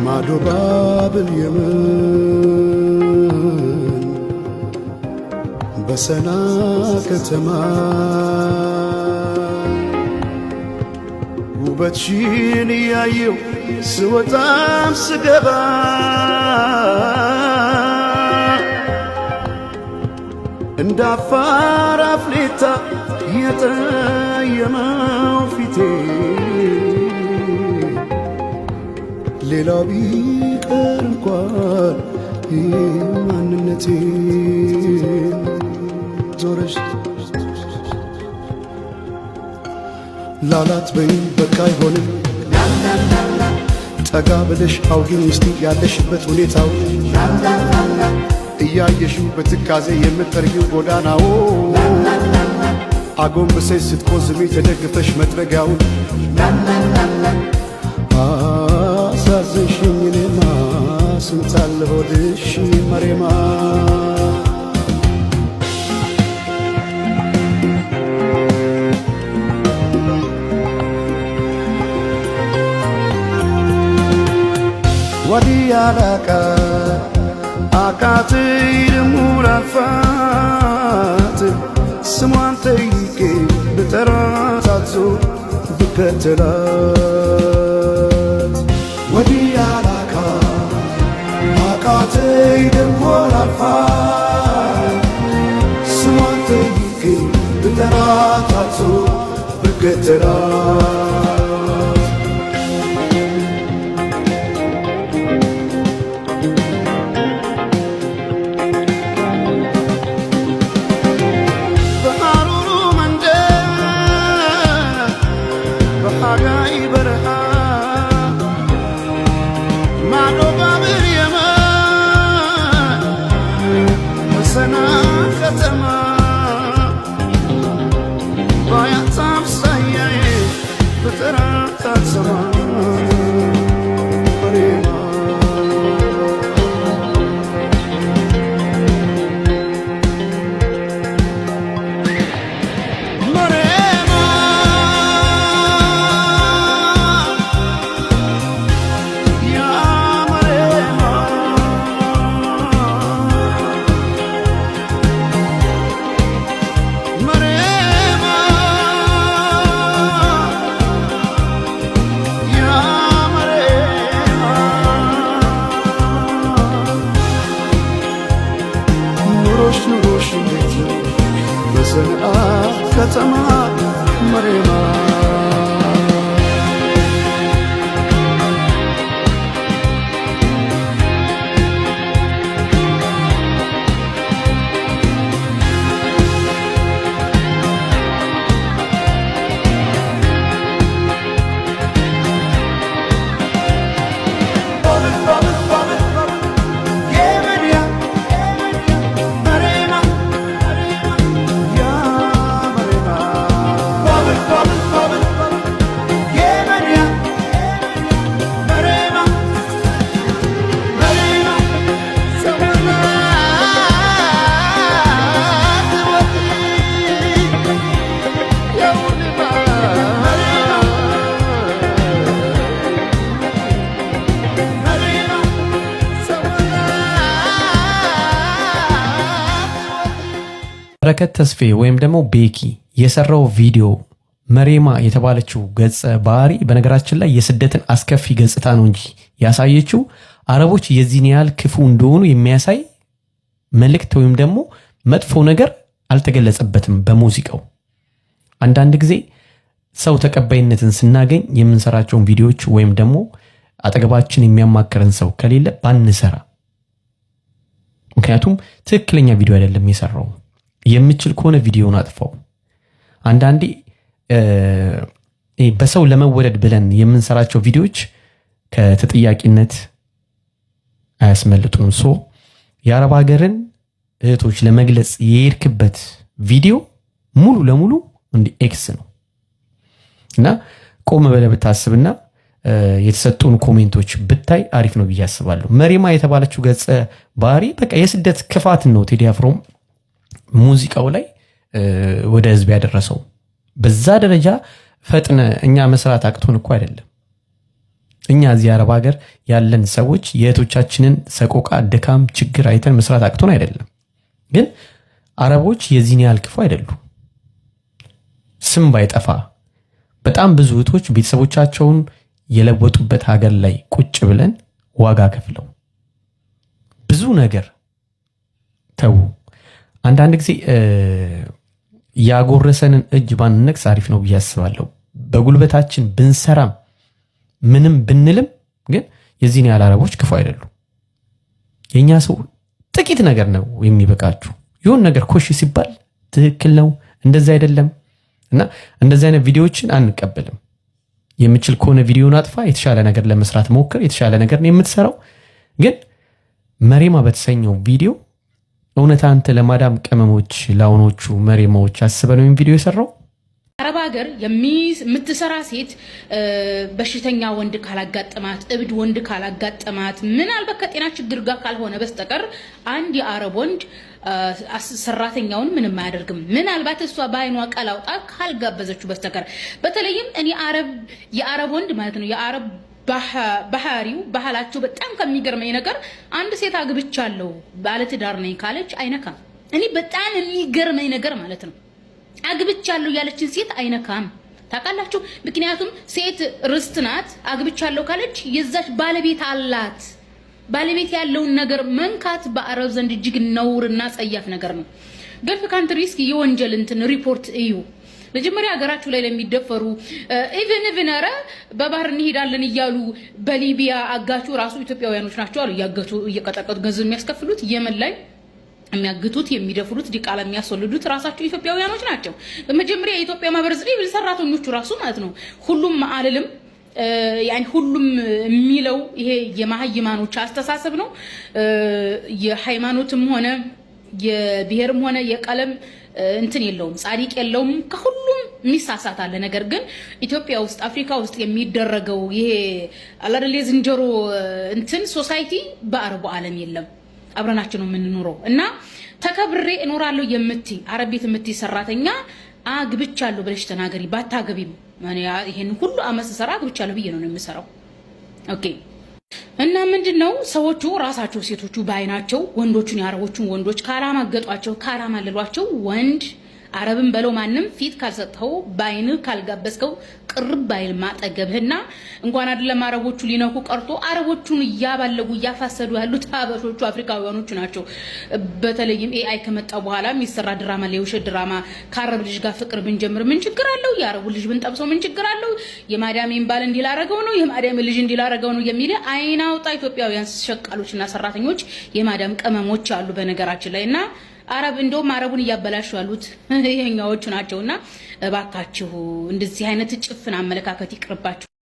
ማዶ ባብል የምን በሰና ከተማ ውበትሽን እያየው ስወጣም ስገባ እንደ አፋር አፍሌታ የጠየመው ፊቴ ሌላው ቢቀር እንኳን ማንነቴ ዞረሽ ላላት በይ በቃ አይሆንም ጠጋ ብለሽ አውጊኝ እስቲ ያለሽበት ሁኔታው እያየሽው በትካዜ የምትጠርጊው ጎዳናው አጎንብሰሽ ስትቆዝሚ ተደግፈሽ መጥረጊያውን አሳዘንሽኝ እኔማ ስንታለ ሆድሽ መሬማ ወዲያላቃ አቃተይ ደሞ ላልፋት ስሟን ጠይቄ ብጠራት አዞ ብከተላት ወዲያላቃ አቃተይ ደሞ ላልፋት ስሟን ጠይቄ ብጠራት አዞ ብከተላት ከተማ መሬማ በረከት ተስፌ ወይም ደግሞ ቤኪ የሰራው ቪዲዮ መሬማ የተባለችው ገጸ ባህሪ በነገራችን ላይ የስደትን አስከፊ ገጽታ ነው እንጂ ያሳየችው አረቦች የዚህን ያህል ክፉ እንደሆኑ የሚያሳይ መልእክት ወይም ደግሞ መጥፎ ነገር አልተገለጸበትም በሙዚቃው። አንዳንድ ጊዜ ሰው ተቀባይነትን ስናገኝ የምንሰራቸውን ቪዲዮዎች ወይም ደግሞ አጠገባችን የሚያማክረን ሰው ከሌለ ባንሰራ፣ ምክንያቱም ትክክለኛ ቪዲዮ አይደለም የሰራው። የምችል ከሆነ ቪዲዮውን አጥፋው። አንዳንዴ በሰው ለመወደድ ብለን የምንሰራቸው ቪዲዮዎች ከተጠያቂነት አያስመልጡንም። ሶ የአረብ ሀገርን እህቶች ለመግለጽ የሄድክበት ቪዲዮ ሙሉ ለሙሉ እንዲ ኤክስ ነው እና ቆም ብለህ ብታስብና የተሰጡን ኮሜንቶች ብታይ አሪፍ ነው ብዬ አስባለሁ። መሬማ የተባለችው ገጸ ባህሪ በቃ የስደት ክፋት ነው ቴዲ አፍሮ ሙዚቃው ላይ ወደ ህዝብ ያደረሰው። በዛ ደረጃ ፈጥነ እኛ መስራት አቅቶን እኮ አይደለም። እኛ እዚህ አረብ ሀገር ያለን ሰዎች የእህቶቻችንን ሰቆቃ፣ ድካም፣ ችግር አይተን መስራት አቅቶን አይደለም። ግን አረቦች የዚህን ያህል ክፉ አይደሉም። ስም ባይጠፋ በጣም ብዙ እህቶች ቤተሰቦቻቸውን የለወጡበት ሀገር ላይ ቁጭ ብለን ዋጋ ከፍለው ብዙ ነገር ተው። አንዳንድ ጊዜ ያጎረሰንን እጅ ባንነክስ አሪፍ ነው ብዬ አስባለሁ። በጉልበታችን ብንሰራም ምንም ብንልም ግን የዚህን ያህል አረቦች ክፉ አይደሉም። የኛ ሰው ጥቂት ነገር ነው የሚበቃችሁ። የሆነ ነገር ኮሽ ሲባል ትክክል ነው እንደዛ አይደለም እና እንደዚህ አይነት ቪዲዮዎችን አንቀበልም። የምችል ከሆነ ቪዲዮን አጥፋ፣ የተሻለ ነገር ለመስራት ሞክር። የተሻለ ነገር ነው የምትሰራው። ግን መሬማ በተሰኘው ቪዲዮ እውነት አንተ ለማዳም ቅመሞች ለአሁኖቹ መሬማዎች አስበህ ነው ቪዲዮ የሰራው? አረብ ሀገር የምትሰራ ሴት በሽተኛ ወንድ ካላጋጠማት፣ እብድ ወንድ ካላጋጠማት፣ ምናልባት ከጤና ችግር ጋር ካልሆነ በስተቀር አንድ የአረብ ወንድ ሰራተኛውን ምንም አያደርግም። ምናልባት እሷ በአይኗ ቀላውጣ ካልጋበዘችው በስተቀር። በተለይም እኔ የአረብ ወንድ ማለት ነው የአረብ ባህላቸው በጣም ከሚገርመኝ ነገር አንድ ሴት አግብቻለሁ ባለትዳር ነኝ ካለች አይነካም። እኔ በጣም የሚገርመኝ ነገር ማለት ነው አግብቻለሁ ያለችን ሴት አይነካም። ታውቃላችሁ? ምክንያቱም ሴት ርስት ናት። አግብቻለሁ ካለች የዛች ባለቤት አላት። ባለቤት ያለውን ነገር መንካት በአረብ ዘንድ እጅግ ነውርና ጸያፍ ነገር ነው። ገልፍ ካንትሪስ የወንጀል እንትን ሪፖርት እዩ። መጀመሪያ ሀገራችሁ ላይ ለሚደፈሩ ኢቭን አረ በባህር እንሄዳለን እያሉ በሊቢያ አጋቹ ራሱ ኢትዮጵያውያኖች ናቸው አሉ። ያገቱ እየቀጠቀጡ ገንዘብ የሚያስከፍሉት የመን ላይ የሚያግቱት የሚደፍሩት ዲቃላ የሚያስወልዱት ራሳቸው ኢትዮጵያውያኖች ናቸው። በመጀመሪያ የኢትዮጵያ ማህበረሰብ ሰራተኞቹ ራሱ ማለት ነው። ሁሉም አልልም ያኒ ሁሉም የሚለው ይሄ የማህይማኖች አስተሳሰብ ነው። የሃይማኖትም ሆነ የብሔርም ሆነ የቀለም እንትን የለውም፣ ጻድቅ የለውም። ከሁሉም ሚሳሳት አለ። ነገር ግን ኢትዮጵያ ውስጥ አፍሪካ ውስጥ የሚደረገው ይሄ አላደለ ዝንጀሮ እንትን ሶሳይቲ በአረቡ ዓለም የለም። አብረናችን ነው የምንኖረው እና ተከብሬ እኖራለሁ የምትይ አረብ ቤት የምትይ ሰራተኛ አግብቻለሁ ብለሽ ተናገሪ። ባታገቢም ማን ይሄን ሁሉ አመስ ሰራ አግብቻለሁ ብዬ ነው የምሰራው። ኦኬ። እና ምንድነው ሰዎቹ ራሳቸው ሴቶቹ ባይናቸው ወንዶቹን ያረቦቹን ወንዶች ካላማገጧቸው ካላማለሏቸው ወንድ አረብን በለው ማንም ፊት ካልሰጠው ባይን ካልጋበስከው ቅርብ ባይል ማጠገብህና እንኳን አይደለም አረቦቹ ሊነኩ ቀርቶ አረቦቹን ያባለጉ ያፋሰዱ ያሉት አበሾቹ አፍሪካውያኖቹ ናቸው። በተለይም ኤአይ ከመጣ በኋላ የሚሰራ ድራማ ላይ የውሸት ድራማ ከአረብ ልጅ ጋር ፍቅር ብንጀምር ምን ችግር አለው? የአረቡ ልጅ ብንጠብሰው ምን ችግር አለው? የማዳሜን ባል እንዲላረገው ነው የማዳሜ ልጅ እንዲላረገው ነው የሚል አይናውጣ ኢትዮጵያውያን ሸቃሎችና ሰራተኞች የማዳም ቀመሞች አሉ በነገራችን ላይና አረብ እንደውም አረቡን እያበላሹ ያሉት ይሄኛዎቹ ናቸውና እባካችሁ እንደዚህ አይነት ጭፍን አመለካከት ይቅርባችሁ።